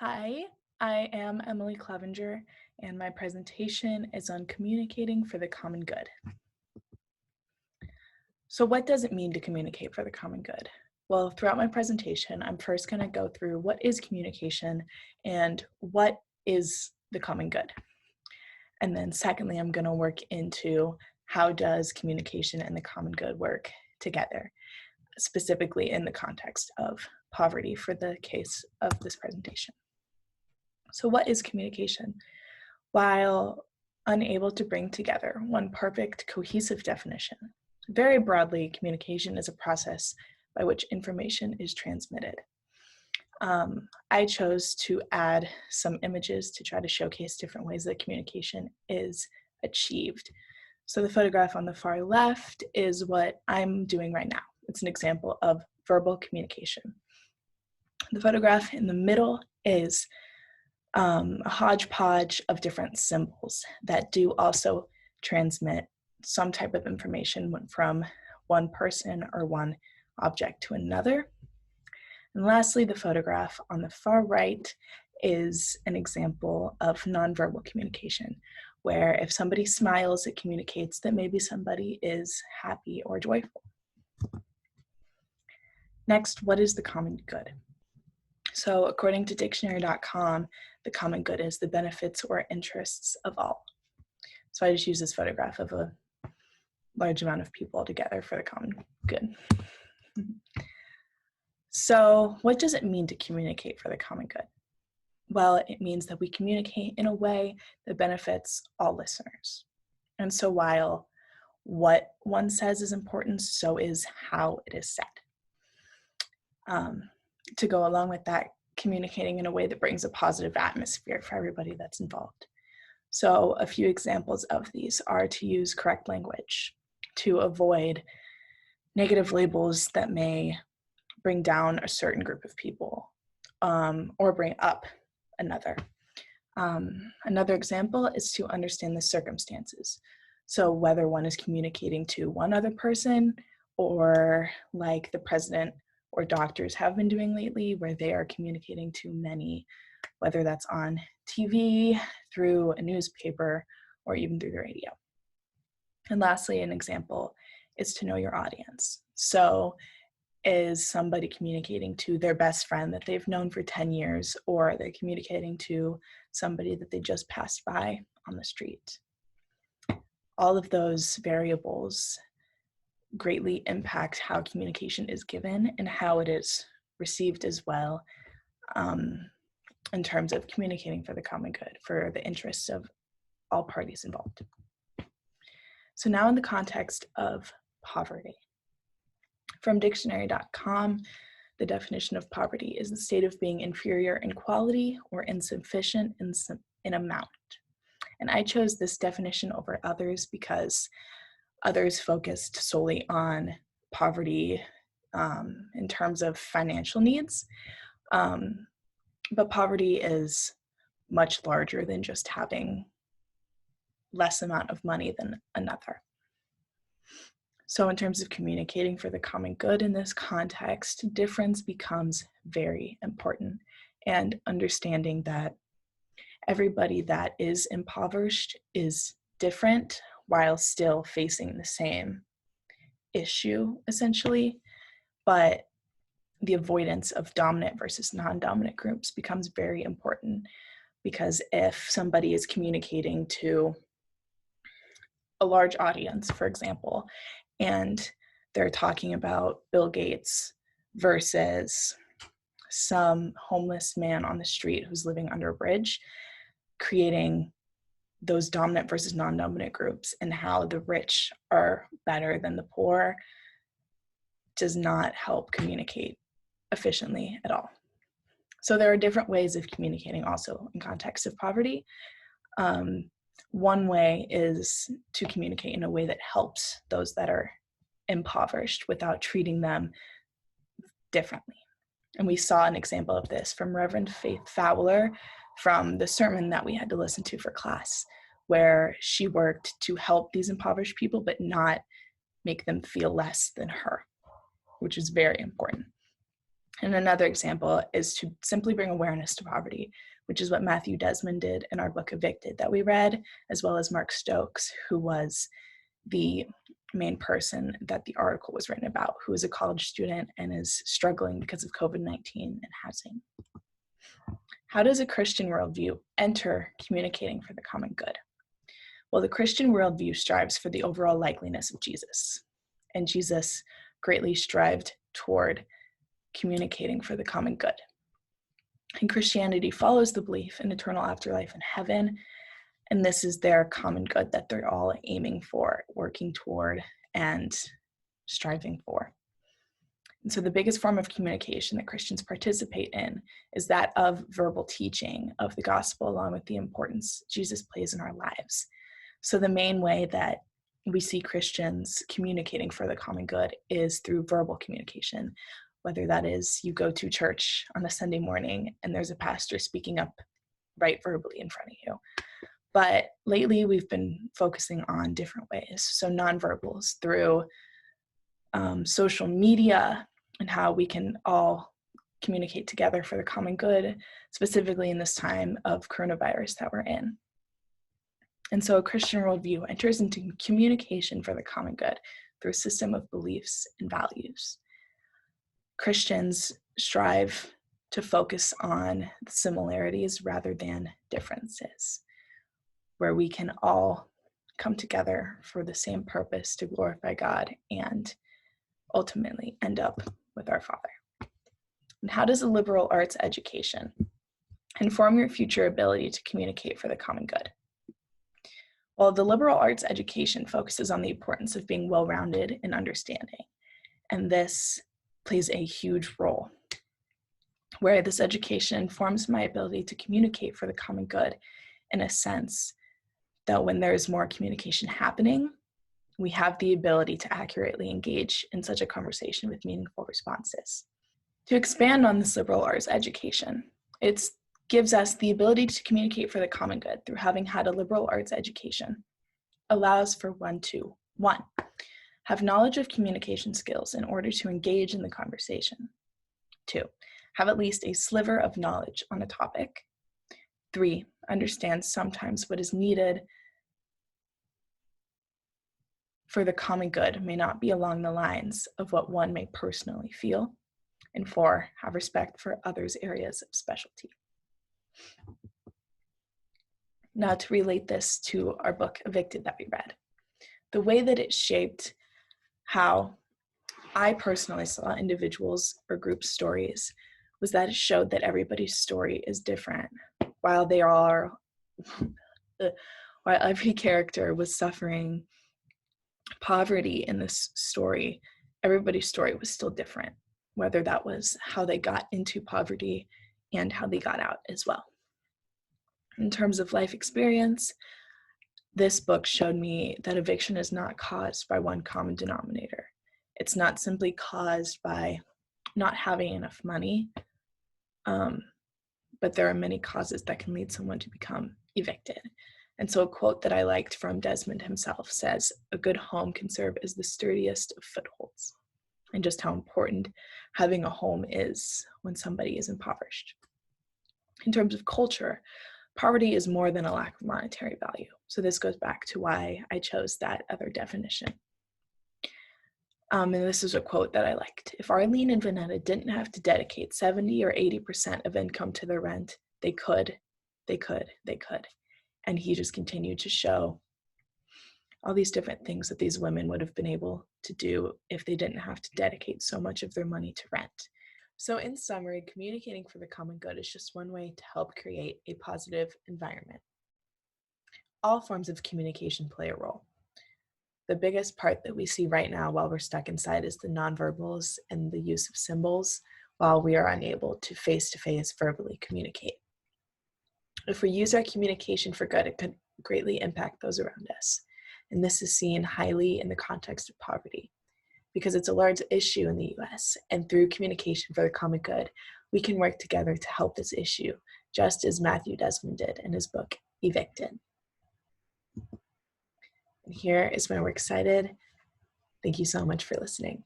Hi, I am Emily Clevenger, and my presentation is on communicating for the common good. So what does it mean to communicate for the common good? Well, throughout my presentation, I'm first going to go through what is communication and what is the common good. And then secondly, I'm going to work into how does communication and the common good work together, specifically in the context of poverty for the case of this presentation. So what is communication? While unable to bring together one perfect, cohesive definition, very broadly, communication is a process by which information is transmitted. I chose to add some images to try to showcase different ways that communication is achieved. So the photograph on the far left is what I'm doing right now. It's an example of verbal communication. The photograph in the middle is a hodgepodge of different symbols that do also transmit some type of information from one person or one object to another. And lastly, the photograph on the far right is an example of nonverbal communication, where if somebody smiles, it communicates that maybe somebody is happy or joyful. Next, what is the common good? So according to dictionary.com, the common good is the benefits or interests of all. So I just use this photograph of a large amount of people together for the common good. So what does it mean to communicate for the common good? Well, it means that we communicate in a way that benefits all listeners. And so while what one says is important, so is how it is said. To go along with that, communicating in a way that brings a positive atmosphere for everybody that's involved. So a few examples of these are to use correct language, to avoid negative labels that may bring down a certain group of people or bring up another. Another example is to understand the circumstances. So whether one is communicating to one other person or like the president or doctors have been doing lately, where they are communicating to many, whether that's on TV, through a newspaper, or even through the radio. And lastly, an example is to know your audience. So is somebody communicating to their best friend that they've known for 10 years, or they're communicating to somebody that they just passed by on the street? All of those variables greatly impact how communication is given and how it is received as well, in terms of communicating for the common good, for the interests of all parties involved. So now in the context of poverty. From dictionary.com, the definition of poverty is the state of being inferior in quality or insufficient in amount. And I chose this definition over others because others focused solely on poverty in terms of financial needs. But poverty is much larger than just having less amount of money than another. So in terms of communicating for the common good in this context, difference becomes very important, and understanding that everybody that is impoverished is different while still facing the same issue, essentially. But the avoidance of dominant versus non-dominant groups becomes very important, because if somebody is communicating to a large audience, for example, and they're talking about Bill Gates versus some homeless man on the street who's living under a bridge, creating those dominant versus non-dominant groups and how the rich are better than the poor does not help communicate efficiently at all. So there are different ways of communicating also in context of poverty. One way is to communicate in a way that helps those that are impoverished without treating them differently. And we saw an example of this from Reverend Faith Fowler from the sermon that we had to listen to for class, where she worked to help these impoverished people, but not make them feel less than her, which is very important. And another example is to simply bring awareness to poverty, which is what Matthew Desmond did in our book Evicted that we read, as well as Mark Stokes, who was the main person that the article was written about, who is a college student and is struggling because of COVID-19 and housing. How does a Christian worldview enter communicating for the common good? Well, the Christian worldview strives for the overall likeness of Jesus, and Jesus greatly strived toward communicating for the common good. And Christianity follows the belief in eternal afterlife in heaven, and this is their common good that they're all aiming for, working toward, and striving for. And so the biggest form of communication that Christians participate in is that of verbal teaching of the gospel, along with the importance Jesus plays in our lives. So the main way that we see Christians communicating for the common good is through verbal communication, whether that is you go to church on a Sunday morning and there's a pastor speaking up right verbally in front of you. But lately we've been focusing on different ways. So nonverbals through social media and how we can all communicate together for the common good, specifically in this time of coronavirus that we're in. And so a Christian worldview enters into communication for the common good through a system of beliefs and values. Christians strive to focus on the similarities rather than differences, where we can all come together for the same purpose to glorify God and ultimately end up with our Father. And how does a liberal arts education inform your future ability to communicate for the common good? Well, the liberal arts education focuses on the importance of being well-rounded in understanding, and this plays a huge role, where this education informs my ability to communicate for the common good in a sense that when there is more communication happening, we have the ability to accurately engage in such a conversation with meaningful responses. To expand on this liberal arts education, it gives us the ability to communicate for the common good through having had a liberal arts education, allows for one, have knowledge of communication skills in order to engage in the conversation. 2, have at least a sliver of knowledge on a topic. 3, understand sometimes what is needed for the common good may not be along the lines of what one may personally feel. And 4, have respect for others' areas of specialty. Now to relate this to our book, Evicted, that we read. The way that it shaped how I personally saw individuals or group stories was that it showed that everybody's story is different. While every character was suffering poverty in this story, everybody's story was still different, whether that was how they got into poverty and how they got out as well. In terms of life experience, this book showed me that eviction is not caused by one common denominator. It's not simply caused by not having enough money, but there are many causes that can lead someone to become evicted. And so a quote that I liked from Desmond himself says, "A good home can serve as the sturdiest of footholds," and just how important having a home is when somebody is impoverished. In terms of culture, poverty is more than a lack of monetary value. So this goes back to why I chose that other definition. And this is a quote that I liked. "If Arlene and Vanetta didn't have to dedicate 70 or 80% of income to their rent, they could. And he just continued to show all these different things that these women would have been able to do if they didn't have to dedicate so much of their money to rent. So in summary, communicating for the common good is just one way to help create a positive environment. All forms of communication play a role. The biggest part that we see right now while we're stuck inside is the nonverbals and the use of symbols while we are unable to face-to-face verbally communicate. If we use our communication for good, it could greatly impact those around us. And this is seen highly in the context of poverty, because it's a large issue in the US, and through communication for the common good, we can work together to help this issue, just as Matthew Desmond did in his book, Evicted. And here is my works cited. Thank you so much for listening.